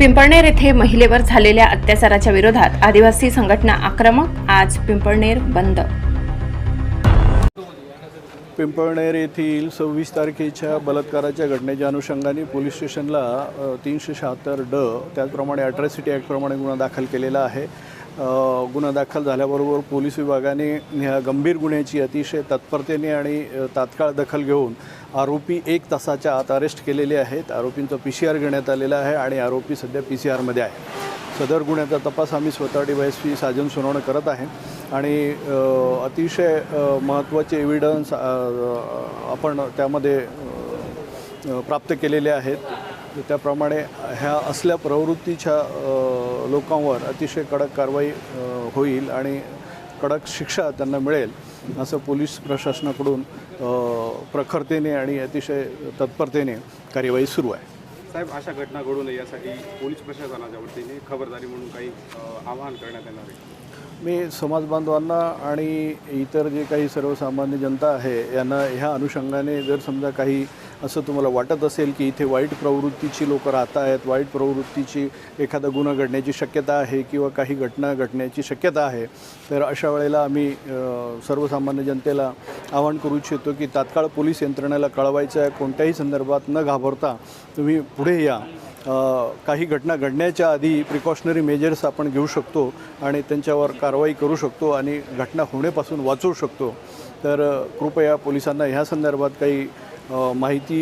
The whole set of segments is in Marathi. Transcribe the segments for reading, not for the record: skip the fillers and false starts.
पिंपळनेर येथे महिलेवर झालेल्या अत्याचाराच्या विरोधात आदिवासी संघटना आक्रमक. आज पिंपळनेर बंद. पिंपळनेर येथील 26 तारखेच्या बलात्काराच्या घटनेच्या अनुषंगाने पोलीस स्टेशनला 376 त्याचप्रमाणे अॅट्रॉसिटी ॲक्टप्रमाणे गुन्हा दाखल केलेला आहे. गुन्हा दाखल झाल्याबरोबर पोलीस विभागाने ह्या गंभीर गुन्ह्याची अतिशय तत्परतेने आणि तात्काळ दखल घेऊन आरोपी 1 तासाच्या आत अरेस्ट केलेले आहेत. आरोपींचा PCR घेण्यात आलेला आहे आणि आरोपी सध्या PCRमध्ये आहे. सदर गुन्ह्याचा तपास आम्ही स्वतः DYSP साजन सोनवणे करत आहे आणि अतिशय महत्त्वाचे एव्हिडन्स आपण त्यामध्ये प्राप्त केलेले आहेत. त्याप्रमाणे ह्या असल्या प्रवृत्तीच्या लोकांवर अतिशय कडक कारवाई होईल आणि कडक शिक्षा त्यांना मिळेल असं पोलीस प्रशासनाकडून प्रखरतेने आणि अतिशय तत्परतेने कार्यवाही सुरू आहे. साहेब, अशा घटना घडू नये यासाठी पोलीस प्रशासनाच्या वतीने खबरदारी म्हणून काही आवाहन करण्यात येणार आहे? मी समाज बांधवांना आणि इतर जे काही सर्वसामान्य जनता आहे यांना ह्या अनुषंगाने जर समजा काही असं तुम्हाला वाटत असेल की इथे वाईट प्रवृत्तीची लोकं राहत आहेत, वाईट प्रवृत्तीची एखादा गुन्हा घडण्याची शक्यता आहे किंवा काही घटना घडण्याची शक्यता आहे, तर अशा वेळेला आम्ही सर्वसामान्य जनतेला आवाहन करू इच्छितो की तात्काळ पोलीस यंत्रणेला कळवायचं आहे. कोणत्याही संदर्भात न घाबरता तुम्ही पुढे या. काही घटना घडण्याच्या आधी प्रिकॉशनरी मेजर्स आपण घेऊ शकतो आणि त्यांच्यावर कारवाई करू शकतो आणि घटना होण्यापासून वाचवू शकतो. तर कृपया पोलिसांना ह्या संदर्भात काही माहिती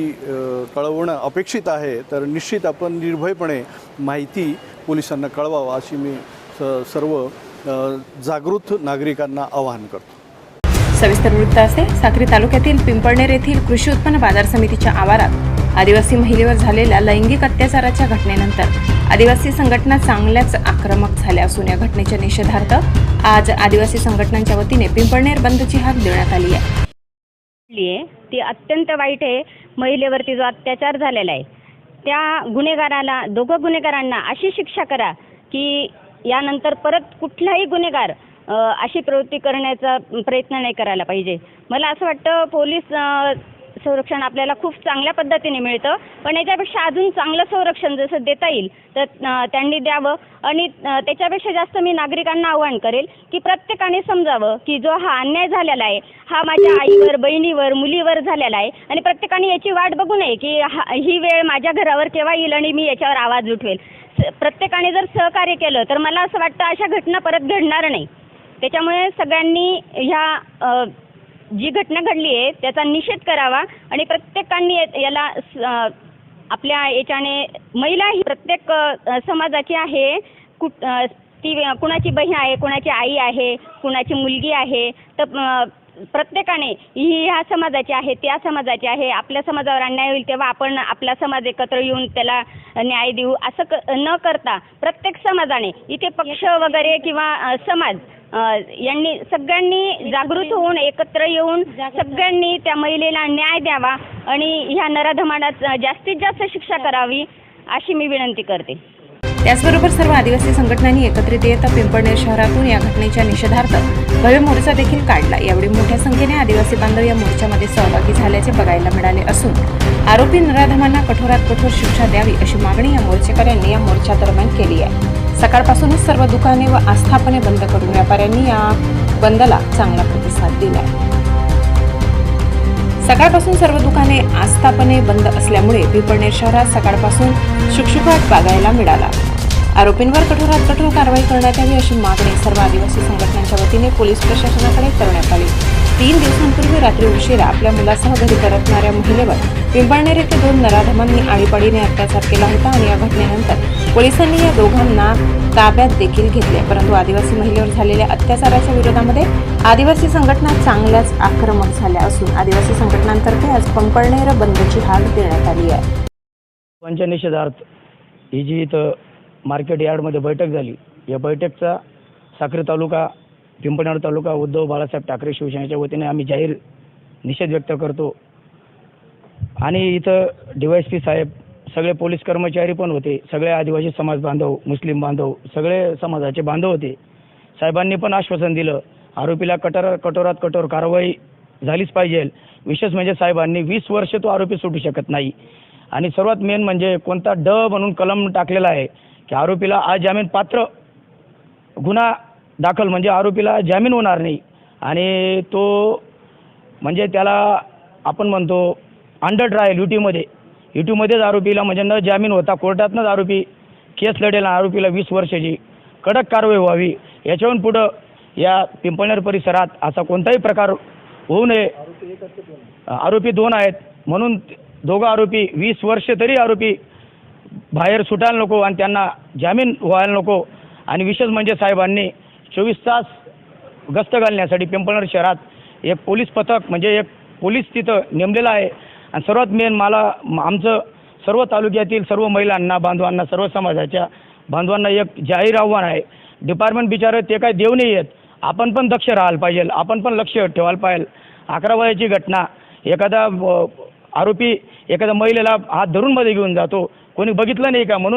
कळवणं अपेक्षित आहे. तर निश्चित आपण निर्भयपणे माहिती पोलिसांना कळवावं अशी मी सर्व जागृत नागरिकांना आवाहन करतो. सविस्तर वृत्त असे. साक्री तालुक्यातील पिंपळनेर येथील कृषी उत्पन्न बाजार समितीच्या आवारात आदिवासी महिलेवर झालेल्या लैंगिक अत्याचाराच्या घटनेनंतर आदिवासी संघटना चांगल्याच आक्रमक झाल्या असून या घटनेच्या निषेधार्थ आज आदिवासी संघटनांच्या वतीने पिंपळनेर बंदची हाक देण्यात आली आहे. ती अत्यंत वाईट आहे. महिलेवरती जो अत्याचार झालेला आहे त्या गुन्हेगाराला, दोघं गुन्हेगारांना अशी शिक्षा करा की यानंतर परत कुठलाही गुन्हेगार अशी प्रवृत्ती करण्याचा प्रयत्न नाही करायला पाहिजे. मला असं वाटतं पोलीस संरक्षण आपल्याला खूप चांगल्या पद्धतीने मिळतं, पण याच्यापेक्षा अजून चांगलं संरक्षण जसं देता येईल तर त्यांनी द्यावं. आणि त्याच्यापेक्षा जास्त मी नागरिकांना आवाहन करेल की प्रत्येकाने समजावं की जो हा अन्याय झालेला आहे हा माझ्या आईवर, बहिणीवर, मुलीवर झालेला आहे आणि प्रत्येकाने याची वाट बघू नये की ही वेळ माझ्या घरावर केव्हा येईल आणि मी याच्यावर आवाज उठवेल. प्रत्येकाने जर सहकार्य केलं तर मला असं वाटतं अशा घटना परत घडणार नाही. त्याच्यामुळे सगळ्यांनी ह्या जी घटना घडली आहे त्याचा निषेध करावा आणि प्रत्येकाने याला आपल्या याच्याने, महिला ही प्रत्येक समाजाची आहे. ती कुणाची बहीण आहे, कुणाची आई आहे, कुणाची मुलगी आहे, तर प्रत्येकाने ही ह्या समाजाची आहे, त्या समाजाची आहे. आपल्या समाजावर अन्याय होईल तेव्हा आपण आपला समाज एकत्र येऊन त्याला न्याय देऊ असं न करता प्रत्येक समाजाने, इथे पक्ष वगैरे किंवा समाज यांनी सगळ्यांनी जागृत होऊन एकत्र येऊन सगळ्यांनी त्या महिलेला न्याय द्यावा आणि ह्या नराधमांना जास्तीत जास्त शिक्षा करावी अशी मी विनंती करते. त्याचबरोबर सर्व आदिवासी संघटनांनी एकत्रित येत पिंपळनेर शहरातून या घटनेच्या निषेधार्थ भव्य मोर्चा देखील काढला. यावेळी मोठ्या संख्येने आदिवासी बांधव या मोर्चामध्ये सहभागी झाल्याचे बघायला मिळाले असून आरोपी नराधमांना कठोरात कठोर शिक्षा द्यावी अशी मागणी या मोर्चेकऱ्यांनी या मोर्चादरम्यान केली आहे. सकाळपासूनच सर्व दुकाने व आस्थापने बंद करून व्यापाऱ्यांनी या बंदला चांगला प्रतिसाद दिला. सकाळपासून सर्व दुकाने, आस्थापने बंद असल्यामुळे पिंपळनेर शहरात सकाळपासून शुकशुकाट बघायला मिळाला. आरोपींवर कठोरात कठोर कारवाई करण्यात यावी अशी मागणी सर्व आदिवासी संघटनांच्या वतीने पोलीस प्रशासनाकडे करण्यात आली. 3 दिवसांपूर्वी रात्री उशिरा आपल्या मुलासह घरी परतणाऱ्या महिलेवर पिंपळनेर येथे 2 नराधमांनी आळीपाळीने अत्याचार केला होता आणि या घटनेनंतर पोलिसांनी या दोघांना ताब्यात देखील घेतले. परंतु आदिवासी महिलेवर झालेल्या अत्याचाराच्या विरोधामध्ये आदिवासी संघटना चांगल्याच आक्रमक झाल्या असून आदिवासी संघटनांतर्फे आज पिंपळनेर बंदची हाक देण्यात आली आहे. निषेधार्थ ही जी इथं मार्केट यार्डमध्ये बैठक झाली, या बैठकचा साक्री तालुका, पिंपळनेर तालुका उद्धव बाळासाहेब ठाकरे शिवसेनेच्या वतीने आम्ही जाहीर निषेध व्यक्त करतो. आणि इथं DYSP साहेब, सगळे पोलीस कर्मचारी पण होते, सगळे आदिवासी समाज बांधव, मुस्लिम बांधव, सगळे समाजाचे बांधव होते. साहेबांनी पण आश्वासन दिलं आरोपीला कठोरात कठोर कारवाई झालीच पाहिजे. विशेष म्हणजे साहेबांनी 20 वर्ष तो आरोपी सुटू शकत नाही आणि सर्वात मेन म्हणजे कोणता ड म्हणून कलम टाकलेला आहे की आरोपीला अजामीन पात्र गुन्हा दाखल म्हणजे आरोपीला जामीन होणार नाही आणि तो म्हणजे त्याला आपण म्हणतो अंडर ट्रायल युटीमध्येच आरोपीला म्हणजे न जामीन होता कोर्टातनंच आरोपी केस लढेल आरोपीला 20 वर्षाची कडक कारवाई व्हावी याच्याहून पुढं या पिंपळनेर परिसरात असा कोणताही प्रकार होऊ नये. आरोपी 2 आहेत म्हणून दोघं आरोपी 20 वर्ष तरी आरोपी बाहेर सुटायला नको आणि त्यांना जामीन व्हायला नको. आणि विशेष म्हणजे साहेबांनी 24 तास गस्त घालण्यासाठी पिंपळनेर शहरात एक पोलीस पथक म्हणजे एक पोलीस तिथं नेमलेला आहे. आणि सर्वात मेन मला आमचं सर्व तालुक्यातील सर्व महिलांना बांधवांना सर्व समाजाच्या बांधवांना एक जाहीर आव्हान आहे. डिपार्टमेंट बिचारे ते काय देव नाही आहेत, आपण पण दक्ष राहायला पाहिजे, आपण पण लक्ष ठेवायला पाहिजे. 11 वयाची घटना एखादा आरोपी एखाद्या महिलेला हात धरून मध्ये घेऊन जातो, कोणी बघितलं नाही का म्हणून